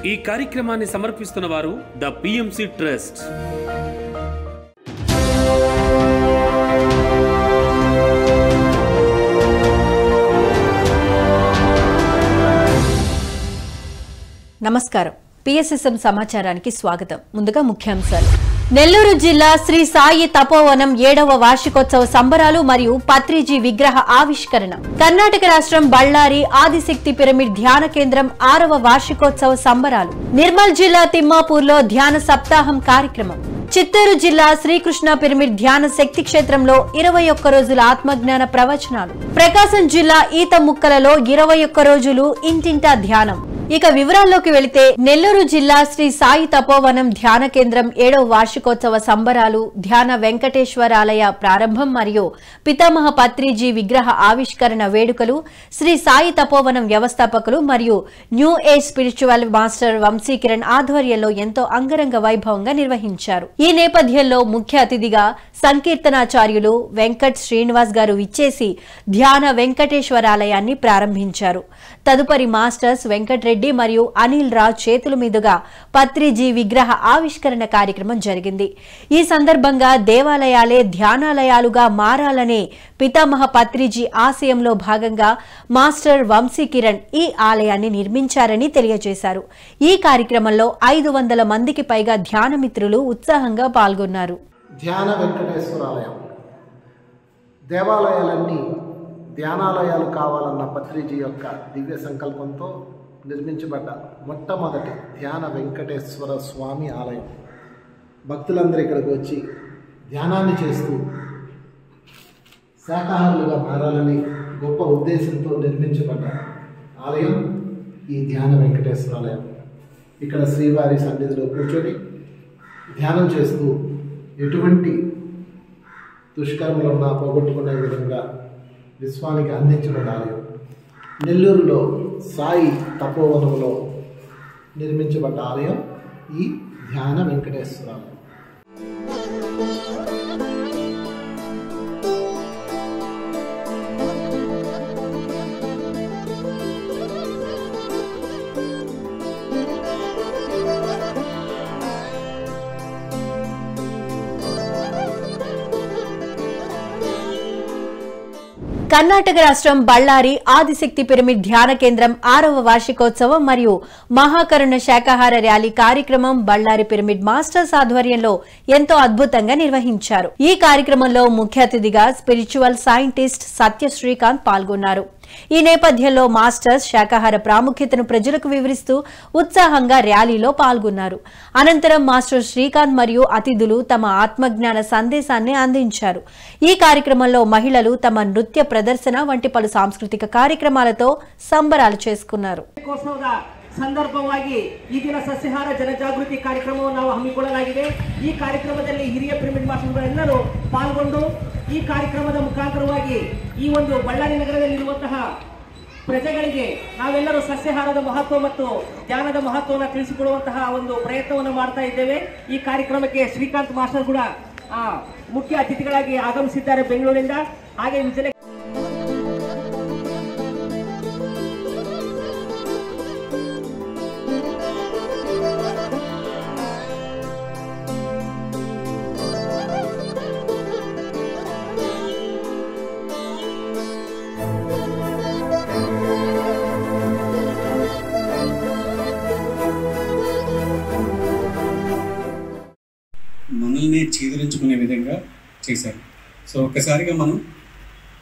ఈ కార్యక్రమాన్ని సమర్పిస్తున్న వారు ద పిఎంసి ట్రస్ట్. నమస్కారం. పిఎస్ఎస్ఎం సమాచారానికి స్వాగతం. ముందుగా ముఖ్యాంశాలు. నెల్లూరు జిల్లా శ్రీ సాయి తపోవనం 7వ వార్షికోత్సవ సంబరాలు మరియు పత్రిజీ విగ్రహ ఆవిష్కరణ. కర్ణాటక రాష్ట్రం బళ్ళారి ఆదిశక్తి పిరమిడ్ ధ్యాన కేంద్రం 6వ వార్షికోత్సవ సంబరాలు. నిర్మల్ జిల్లా తిమ్మాపూర్లో ధ్యాన సప్తాహం కార్యక్రమం. చిత్తూరు జిల్లా శ్రీకృష్ణ పిరమిడ్ ధ్యాన శక్తి క్షేత్రంలో 21 రోజుల ఆత్మజ్ఞాన ప్రవచనాలు. ప్రకాశం జిల్లా ఈతముక్కలలో 21 రోజులు ఇంటింటా ధ్యానం. ఇక వివరాల్లోకి వెళితే నెల్లూరు జిల్లా శ్రీ సాయి తపోవనం ధ్యాన కేంద్రం 7వ వార్షికోత్సవ సంబరాలు, ధ్యాన వెంకటేశ్వరాలయ ప్రారంభం మరియు పితామహ పత్రిజీ విగ్రహ ఆవిష్కరణ వేడుకలు శ్రీ సాయి తపోవనం వ్యవస్థాపకులు మరియు new age spiritual master Vamshikiran ఆధ్వర్యంలో ఎంతో అంగరంగ వైభవంగా నిర్వహించారు. ఈ నేపథ్యంలో ముఖ్య అతిథిగా సంకీర్తనాచార్యులు వెంకట్ శ్రీనివాస్ గారు విచ్చేసి ధ్యాన వెంకటేశ్వరాలయాన్ని ప్రారంభించారు. తదుపరి మాస్టర్స్ వెంకట్రెడ్డి మరియు అనిల్ రాజ్ చేతుల మీదుగా పత్రిజీ విగ్రహ ఆవిష్కరణ కార్యక్రమం జరిగింది. ఈ సందర్భంగా దేవాలయాలే ధ్యానాలయాలుగా మారాలనే పితామహ పత్రిజీ ఆశయంలో భాగంగా మాస్టర్ వంశీకిరణ్ ఈ ఆలయాన్ని నిర్మించారని తెలియజేశారు. ఈ కార్యక్రమంలో 500 మందికి పైగా ధ్యాన మిత్రులు ఉత్సాహంగా పాల్గొన్నారు. ధ్యాన వెంకటేశ్వరాలయం దేవాలయాలన్నీ ధ్యానాలయాలు కావాలన్న పత్రిజీ యొక్క దివ్య సంకల్పంతో నిర్మించబడ్డ మొట్టమొదటి ధ్యాన వెంకటేశ్వర స్వామి ఆలయం. భక్తులందరూ ఇక్కడికి వచ్చి ధ్యానాన్ని చేస్తూ శాకాహారులుగా మారాలని గొప్ప ఉద్దేశంతో నిర్మించబడ్డ ఆలయం ఈ ధ్యాన వెంకటేశ్వరాలయం. ఇక్కడ శ్రీవారి సన్నిధిలో కూర్చొని ధ్యానం చేస్తూ ఎటువంటి దుష్కర్మలున్నా పోగొట్టుకునే విధంగా విశ్వానికి అందించబడ్డ ఆలయం. నెల్లూరులో సాయి తపోవనంలో నిర్మించబడ్డ ఆలయం ఈ ధ్యాన వెంకటేశ్వరాలయం. కర్ణాటక రాష్ట్రం బళ్ళారి ఆదిశక్తి పిరమిడ్ ధ్యాన కేంద్రం 6వ వార్షికోత్సవం మరియు మహాకరుణ శాకాహార ర్యాలీ కార్యక్రమం బళ్ళారి పిరమిడ్ మాస్టర్స్ ఆధ్వర్యంలో ఎంతో అద్భుతంగా నిర్వహించారు. ఈ కార్యక్రమంలో ముఖ్య అతిథిగా స్పిరిచువల్ సైంటిస్ట్ సత్య శ్రీకాంత్ పాల్గొన్నారు. ఈ నేపథ్యంలో మాస్టర్స్ శాకాహార ప్రాముఖ్యతను ప్రజలకు వివరిస్తూ ఉత్సాహంగా ర్యాలీలో పాల్గొన్నారు. అనంతరం మాస్టర్ శ్రీకాంత్ మరియు అతిథులు తమ ఆత్మజ్ఞాన సందేశాన్ని అందించారు. ఈ కార్యక్రమంలో మహిళలు తమ నృత్య ప్రదర్శన వంటి పలు సాంస్కృతిక ಕಾರ್ಯಕ್ರಮಾಲతో సంబరాలు చేసుకున్నారు. ಸಂದರ್ಭವಾಗಿ ಈ ದಿನ ಸಸ್ಯಾಹಾರ ಜನಜಾಗೃತಿ ಕಾರ್ಯಕ್ರಮವನ್ನು ನಾವು ಹಮ್ಮಿಕೊಳ್ಳಲಾಗಿದೆ. ಈ ಕಾರ್ಯಕ್ರಮದಲ್ಲಿ ಹಿರಿಯ ಪಿರಮಿಡ್ ಮಾಸ್ಟರ್ಗಳೆಲ್ಲರೂ ಪಾಲ್ಗೊಂಡು ಈ ಕಾರ್ಯಕ್ರಮದ ಮುಖಾಂತರವಾಗಿ ಈ ಒಂದು ಬಳ್ಳಾರಿ ನಗರದಲ್ಲಿರುವಂತಹ ಪ್ರಜೆಗಳಿಗೆ ನಾವೆಲ್ಲರೂ ಸಸ್ಯಾಹಾರದ ಮಹತ್ವ ಮತ್ತು ಧ್ಯಾನದ ಮಹತ್ವವನ್ನು ತಿಳಿಸಿಕೊಡುವಂತಹ ಒಂದು ಪ್ರಯತ್ನವನ್ನು ಮಾಡ್ತಾ ಇದ್ದೇವೆ. ಈ ಕಾರ್ಯಕ್ರಮಕ್ಕೆ ಶ್ರೀಕಾಂತ್ ಮಾಸ್ಟರ್ ಕೂಡ ಮುಖ್ಯ ಅತಿಥಿಗಳಾಗಿ ಆಗಮಿಸಿದ್ದಾರೆ ಬೆಂಗಳೂರಿನಿಂದ. ಹಾಗೆ ವಿಜಯ మనల్ని చీదరించుకునే విధంగా చేశారు. సో ఒక్కసారిగా మనం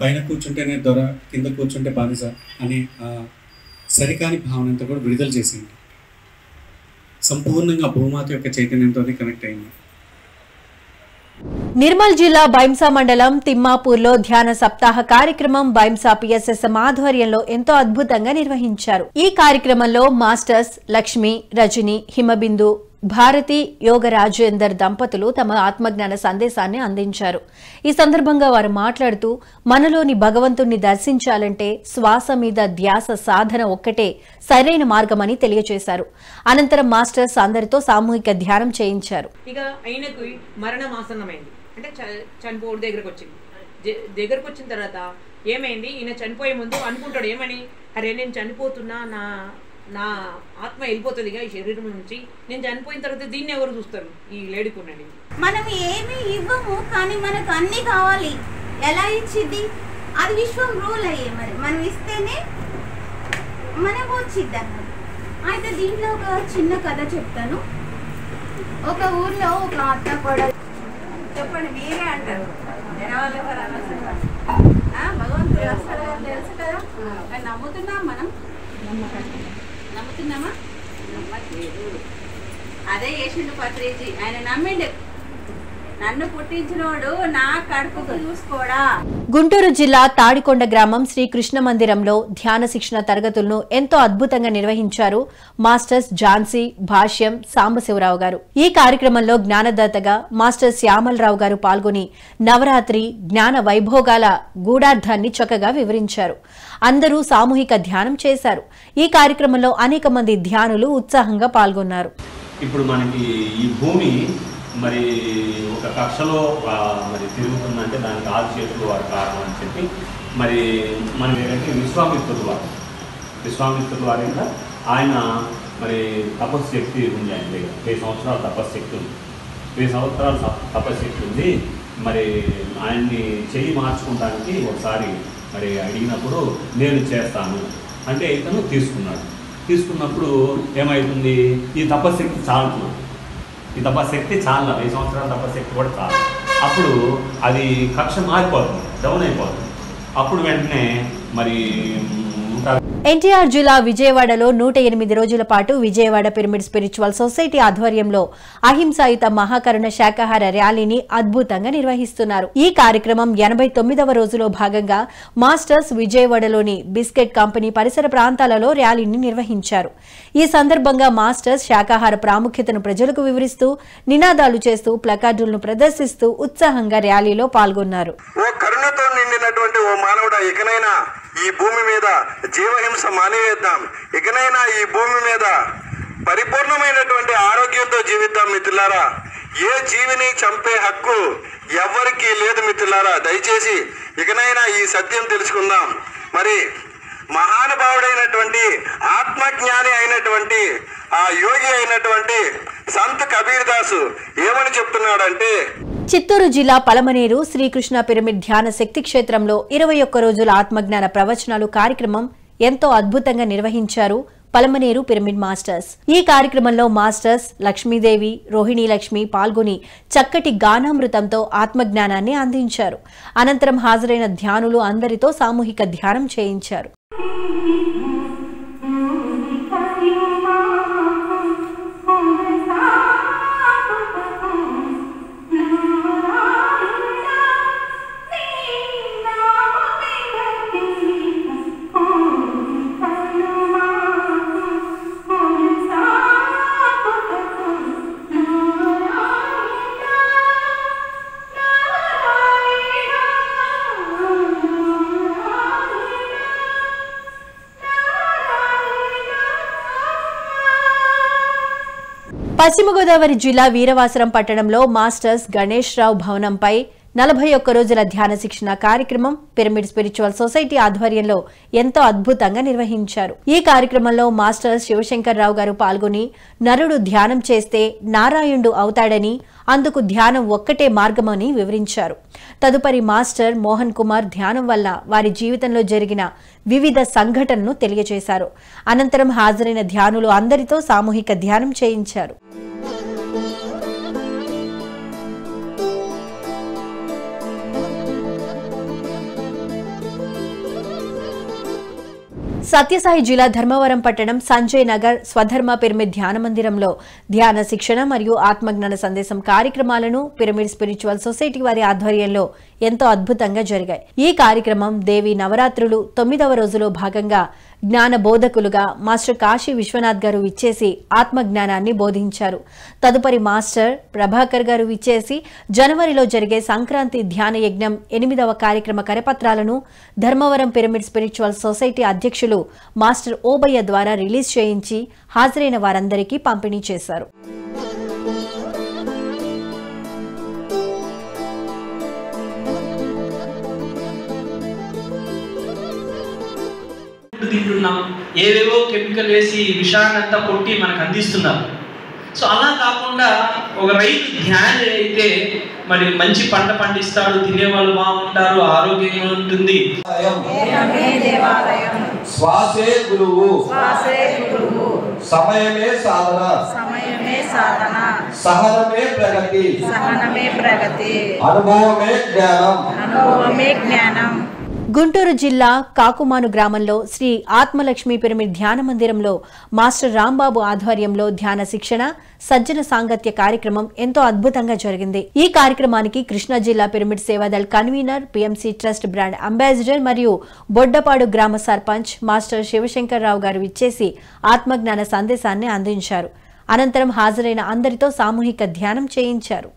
పైన కూర్చుంటేనే దొర, కింద కూర్చుంటే బానిస అనే సరికాని భావనంతా కూడా విడుదల చేసింది. సంపూర్ణంగా భూమాత యొక్క చైతన్యంతో కనెక్ట్ అయింది. నిర్మల్ జిల్లా బైంసా మండలం తిమ్మాపూర్లో ధ్యాన సప్తాహ కార్యక్రమం బైంసా పిఎస్ఎస్ఎం ఆధ్వర్యంలో ఎంతో అద్భుతంగా నిర్వహించారు. ఈ కార్యక్రమంలో మాస్టర్స్ లక్ష్మి, రజని, హిమబిందు, భారతి, యోగ రాజేందర్ దంపతులు తమ ఆత్మజ్ఞాన సందేశాన్ని అందించారు. ఈ సందర్భంగా వారు మాట్లాడుతూ మనలోని భగవంతుణ్ణి దర్శించాలంటే శ్వాస మీద ధ్యాస సాధన ఒక్కటే సరైన మార్గమని తెలియజేశారు. అనంతరం మాస్టర్స్ అందరితో సామూహిక ధ్యానం చేయించారు. ఇక ఆయనకు మరణం ఆసన్నమైంది, అంటే చనిపోవడం దగ్గరకు వచ్చిన తర్వాత ఏమైంది, ఈయన చనిపోయే ముందు అనుకుంటాడు ఏమని, అరే నేను చనిపోతున్నా, నా నా ఆత్మ వెళ్ళిపోతుందిగా ఈ శరీరం నుంచి. నేను చనిపోయిన తర్వాత దీన్ని ఎవరు చూస్తారు? ఈ లేడీకున్నది. మనం ఏమి ఇవ్వము, కానీ మనకు అన్ని కావాలి. ఎలా ఇచ్చిద్ది? అది విశ్వం రూల్ అయ్యే. మరి మనం ఇస్తేనే మనకు వచ్చిద్ది అన్నమాట. అయితే దీంట్లో ఒక చిన్న కథ చెప్తాను. ఒక ఊర్లో ఒక అత్త కూడా, చెప్పండి మీరే అంటారు, జనవాళ్ళు ఎవరు అనవసరం. భగవంతుడు వస్తాడు తెలుసు కదా, కానీ నమ్ముతున్నాం మనం? నమ్ముతున్నామా? నమ్మట్లేదు. అదే చేసిండు పత్రిజీ. ఆయన నమ్మిండు, నన్ను పుట్టించినోడు నా కడుపుకు చూసుకోడా. గుంటూరు జిల్లా తాడికొండ గ్రామం శ్రీ కృష్ణ మందిరంలో ధ్యాన శిక్షణ తరగతులను ఎంతో అద్భుతంగా నిర్వహించారు మాస్టర్స్ ఝాన్సీ, భాష్యం, సాంబశివరావు గారు. ఈ కార్యక్రమంలో జ్ఞానదాతగా మాస్టర్ శ్యామలరావు గారు పాల్గొని నవరాత్రి జ్ఞాన వైభోగాల గూఢార్థాన్ని చక్కగా వివరించారు. అందరూ సామూహిక ధ్యానం చేశారు. ఈ కార్యక్రమంలో అనేక మంది ధ్యానులు ఉత్సాహంగా పాల్గొన్నారు. ఇప్పుడు మనకి ఈ భూమి మరి ఒక కక్షలో మరి తిరుగుతుందంటే దానికి ఆదిశేషులు వారి కారణం అని చెప్పి మరి మనం ఏంటంటే విశ్వామిత్రుడు వారి ఆయన మరి తపశ్శక్తి ఉంది. ఆయన దగ్గర 1000 సంవత్సరాల తపశ్శక్తి ఉంది. 1000 సంవత్సరాల తపశ్శక్తి ఉంది. మరి ఆయన్ని చెయ్యి మార్చుకోవడానికి ఒకసారి మరి అడిగినప్పుడు నేను చేస్తాను అంటే ఇతను తీసుకున్నప్పుడు ఏమవుతుంది, ఈ తపశ్శక్తి చాలుతున్నాడు. ఈ తపశక్తి చాలా 5 సంవత్సరాల తపశక్తి కూడా చాలా. అప్పుడు అది కక్ష మారిపోతుంది, డౌన్ అయిపోతుంది. అప్పుడు వెంటనే మరి ఎన్టీఆర్ జిల్లా విజయవాడలో 108 రోజుల పాటు విజయవాడ పిరమిడ్ స్పిరిచువల్ సొసైటీ ఆధ్వర్యంలో అహింసాయుత మహాకరుణ శాకాహార ర్యాలీని అద్భుతంగా నిర్వహిస్తున్నారు. ఈ కార్యక్రమం 89వ రోజులో భాగంగా మాస్టర్స్ విజయవాడలోని బిస్కెట్ కంపెనీ పరిసర ప్రాంతాలలో ర్యాలీని నిర్వహించారు. ఈ సందర్భంగా మాస్టర్స్ శాకాహార ప్రాముఖ్యతను ప్రజలకు వివరిస్తూ నినాదాలు చేస్తూ ప్లకార్డులను ప్రదర్శిస్తూ ఉత్సాహంగా ర్యాలీలో పాల్గొన్నారు. ఈ భూమి మీద జీవహింస మానివేద్దాం. ఇకనైనా ఈ భూమి మీద పరిపూర్ణమైనటువంటి ఆరోగ్యంతో జీవిద్దాం మిత్రులారా. ఏ జీవిని చంపే హక్కు ఎవరికీ లేదు మిత్రులారా. దయచేసి ఇకనైనా ఈ సత్యం తెలుసుకుందాం. మరి మహానుభావుడైనటువంటి ఆత్మజ్ఞాని అయినటువంటి ఆ యోగి అయినటువంటి సంత్ కబీర్ దాసు ఏమని చెప్తున్నాడంటే, చిత్తూరు జిల్లా పలమనేరు శ్రీకృష్ణ పిరమిడ్ ధ్యాన శక్తి క్షేత్రంలో 21 రోజుల ఆత్మజ్ఞాన ప్రవచనాలు కార్యక్రమం ఎంతో అద్భుతంగా నిర్వహించారు పలమనేరు పిరమిడ్ మాస్టర్స్. ఈ కార్యక్రమంలో మాస్టర్స్ లక్ష్మీదేవి, రోహిణీ లక్ష్మి పాల్గొని చక్కటి గానామృతంతో ఆత్మజ్ఞానాన్ని అందించారు. అనంతరం హాజరైన ధ్యానులు అందరితో సామూహిక ధ్యానం చేయించారు. పశ్చిమ గోదావరి జిల్లా వీరవాసరం పట్టణంలో మాస్టర్స్ గణేష్ రావు భవనంపై 41 రోజుల ధ్యాన శిక్షణ కార్యక్రమం పిరమిడ్ స్పిరిచువల్ సొసైటీ ఆధ్వర్యంలో ఎంతో అద్భుతంగా నిర్వహించారు. ఈ కార్యక్రమంలో మాస్టర్స్ శివశంకర్ రావు గారు పాల్గొని నరుడు ధ్యానం చేస్తే నారాయణుడు అవుతాడని, అందుకు ధ్యానం ఒక్కటే మార్గమని వివరించారు. తదుపరి మాస్టర్ మోహన్ కుమార్ ధ్యానం వల్ల వారి జీవితంలో జరిగిన వివిధ సంఘటనలను తెలియజేశారు. అనంతరం హాజరైన ధ్యానులు అందరితో సామూహిక ధ్యానం చేయించారు. సత్యసాయి జిల్లా ధర్మవరం పట్టణం సంజయ్ నగర్ స్వధర్మ పిరమిడ్ ధ్యాన మందిరంలో ధ్యాన శిక్షణ మరియు ఆత్మజ్ఞాన సందేశం కార్యక్రమాలను పిరమిడ్ స్పిరిచువల్ సొసైటీ వారి ఆధ్వర్యంలో ఎంతో అద్భుతంగా జరిగాయి. ఈ కార్యక్రమం దేవి నవరాత్రులు 9వ రోజులో భాగంగా జ్ఞాన బోధకులుగా మాస్టర్ కాశీ విశ్వనాథ్ గారు విచ్చేసి ఆత్మజ్ఞానాన్ని బోధించారు. తదుపరి మాస్టర్ ప్రభాకర్ గారు విచ్చేసి జనవరిలో జరిగే సంక్రాంతి ధ్యాన యజ్ఞం 8వ కార్యక్రమ కరపత్రాలను ధర్మవరం పిరమిడ్ స్పిరిచువల్ సొసైటీ అధ్యక్షులు మాస్టర్ ఓబయ్య ద్వారా రిలీజ్ చేయించి హాజరైన వారందరికీ పంపిణీ చేశారు. తింటున్నాం, ఏవేవో కెమికల్ వేసి విషాన్ని అంతా కొట్టి మనకు అందిస్తున్నారు. సో అలా కాకుండా ఒక రైతు ధ్యానం అయితే మరి మంచి పంట పండిస్తాడు, తినేవాళ్ళు బాగుంటారు, ఆరోగ్యంగా ఉంటుంది. శ్వాసే గురువు, సమయమే సాధన, సహనమే ప్రగతి, అనుభవమే జ్ఞానం. గుంటూరు జిల్లా కాకుమాను గ్రామంలో శ్రీ ఆత్మలక్ష్మి పిరమిడ్ ధ్యాన మందిరంలో మాస్టర్ రాంబాబు ఆధ్వర్యంలో ధ్యాన శిక్షణ, సజ్జన సాంగత్య కార్యక్రమం ఎంతో అద్భుతంగా జరిగింది. ఈ కార్యక్రమానికి కృష్ణా జిల్లా pyramid Seva Dal convener, PMC trust brand ambassador మరియు బొడ్డపాడు గ్రామ సర్పంచ్ మాస్టర్ శివశంకర్ రావు గారు విచ్చేసి ఆత్మజ్ఞాన సందేశాన్ని అందించారు. అనంతరం హాజరైన అందరితో సామూహిక ధ్యానం చేయించారు.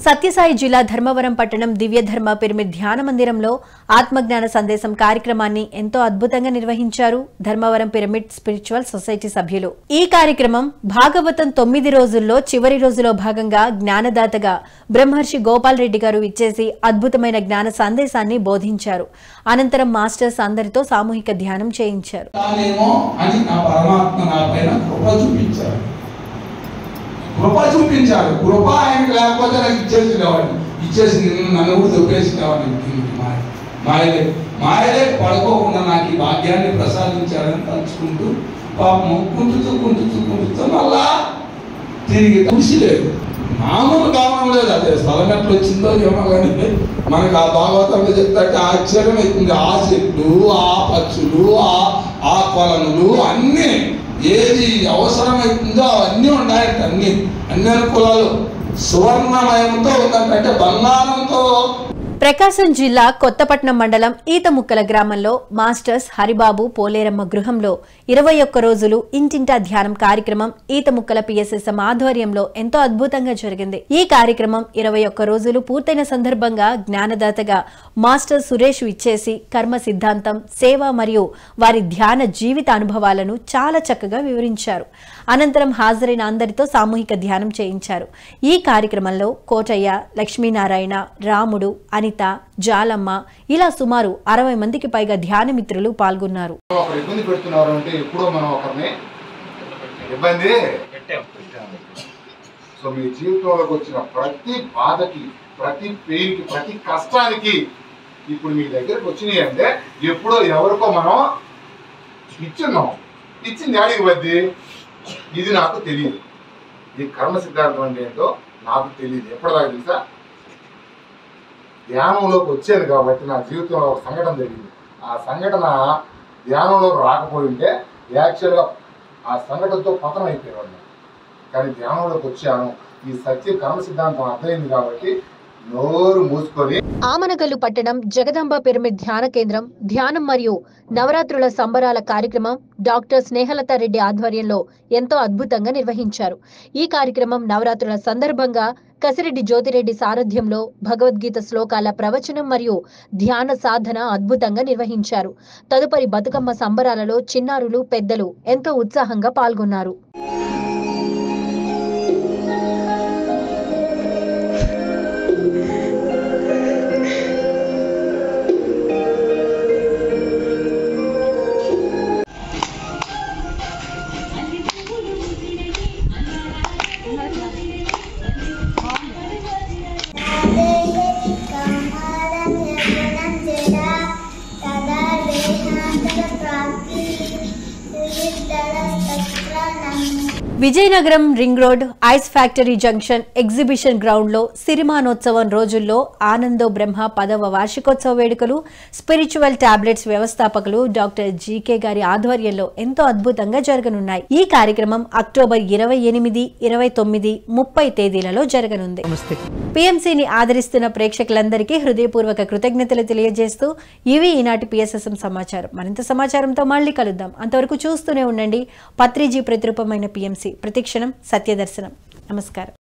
సత్యసాయి జిల్లా ధర్మవరం పట్టణం దివ్యధర్మ పిరమిడ్ ధ్యాన మందిరంలో ఆత్మజ్ఞాన సందేశం కార్యక్రమాన్ని ఎంతో అద్భుతంగా నిర్వహించారు ధర్మవరం పిరమిడ్ స్పిరిచువల్ సొసైటీ సభ్యులు. ఈ కార్యక్రమం భాగవతం 9 రోజుల్లో చివరి రోజులో భాగంగా జ్ఞానదాతగా బ్రహ్మర్షి గోపాల్ రెడ్డి గారు ఇచ్చేసి అద్భుతమైన జ్ఞాన సందేశాన్ని బోధించారు. అనంతరం మాస్టర్స్ అందరితో సామూహిక ధ్యానం చేయించారు. కృప చూపించాడు. కృప ఆయనకు లేకపోతే నాకు ఇచ్చేసి నన్ను కూడా దొబ్బేసినవాడిని. మాయలే పడుకోకుండా నాకు ఈ భాగ్యాన్ని ప్రసాదించాడని తలుచుకుంటూ పాపము కుంటుతూ మళ్ళా తిరిగి కృషి లేదు, మామూలు కావడం లేదు. అదే స్థలం ఎట్లా వచ్చిందో ఏమో కానీ మనకు ఆ భాగవతంలో చెప్తాంటే ఆశ్చర్యం అవుతుంది. ఆ చెట్లు, ఆ పచ్చులు, ఆ కొలనులు అన్నీ ఏది అవసరమైతుందో అవన్నీ ఉన్నాయంట. అన్ని అనుకూలాలు సువర్ణమయంతో ఉందంటే బంగారంతో. ప్రకాశం జిల్లా కొత్తపట్నం మండలం ఈతముక్కల గ్రామంలో మాస్టర్స్ హరిబాబు పోలేరమ్మ గృహంలో 21 రోజులు ఇంటింటా ధ్యానం కార్యక్రమం ఈతముక్కల పిఎస్ఎస్ఎం ఆధ్వర్యంలో ఎంతో అద్భుతంగా జరిగింది. ఈ కార్యక్రమం 21 రోజులు పూర్తయిన సందర్భంగా జ్ఞానదాతగా మాస్టర్ సురేష్ ఇచ్చేసి కర్మ సిద్ధాంతం, సేవ మరియు వారి ధ్యాన జీవిత అనుభవాలను చాలా చక్కగా వివరించారు. అనంతరం హాజరైన అందరితో సామూహిక ధ్యానం చేయించారు. ఈ కార్యక్రమంలో కోటయ్య, లక్ష్మీనారాయణ, రాముడు, అనిత, జాలమ్మ ఇలా సుమారు 60 మందికి పైగా ధ్యాన మిత్రులు పాల్గొన్నారు. ఇబ్బంది పెడుతున్నారు అంటే ఎప్పుడో మనం ఒకరిని ఇబ్బంది పెట్టాము. సో మీ జీవితంలోకి వచ్చిన ప్రతి బాధకి, ప్రతి పెయిన్కి, ప్రతి కష్టానికి ఇప్పుడు మీ దగ్గరకు వచ్చినాయి అంటే ఎప్పుడో ఎవరికో మనం ఇచ్చున్నాం. ఇచ్చింది ఆడికి వద్ది ఇది నాకు తెలియదు. ఈ కర్మ సిద్ధాంతం అంటే ఏంటో నాకు తెలియదు. ఎప్పటిదాకా తెలుసా, ధ్యానంలోకి వచ్చాను కాబట్టి నా జీవితంలో ఒక సంఘటన జరిగింది. ఆ సంఘటన ధ్యానంలోకి రాకపోయింటే యాక్చువల్గా ఆ సంఘటనతో పతనం అయిపోయేవాడు. కానీ ధ్యానంలోకి వచ్చాను, ఈ సత్య కర్మ సిద్ధాంతం అర్థమైంది కాబట్టి నోరు మూసుకొని. ఆమనగల్లు పట్టణం జగదాంబ పిరమిడ్ ధ్యాన కేంద్రం ధ్యానం మరియు నవరాత్రుల సంబరాల కార్యక్రమం డాక్టర్ స్నేహలత రెడ్డి ఆధ్వర్యంలో ఎంతో అద్భుతంగా నిర్వహించారు. ఈ కార్యక్రమం నవరాత్రుల సందర్భంగా కసిరెడ్డి జ్యోతిరెడ్డి సారథ్యంలో భగవద్గీత శ్లోకాల ప్రవచనం మరియు ధ్యాన సాధన అద్భుతంగా నిర్వహించారు. తదుపరి బతుకమ్మ సంబరాలలో చిన్నారులు, పెద్దలు ఎంతో ఉత్సాహంగా పాల్గొన్నారు. Vizianagaram ring road ice factory junction exhibition ground లో సిరిమానోత్సవం రోజుల్లో ఆనందో బ్రహ్మ 10వ వార్షికోత్సవ వేడుకలు స్పిరిచువల్ టాబ్లెట్స్ వ్యవస్థాపకులు డాక్టర్ జీకే గారి ఆధ్వర్యంలో ఎంతో అద్భుతంగా జరగనున్నాయి. ఈ కార్యక్రమం అక్టోబర్ 28, 29, 30 తేదీలలో జరగనుంది. పిఎంసిని ఆదరిస్తున్న ప్రేక్షకులందరికీ హృదయపూర్వక కృతజ్ఞతలు తెలియజేస్తూ ఇవి ఈనాటి పిఎస్ఎస్ఎం సమాచారం. మరింత సమాచారంతో మళ్ళీ కలుద్దాం. అంతవరకు చూస్తూనే ఉండండి పత్రిజీ ప్రతిరూపమైన పిఎంసి. ప్రతిక్షణం సత్యదర్శనం. నమస్కారం.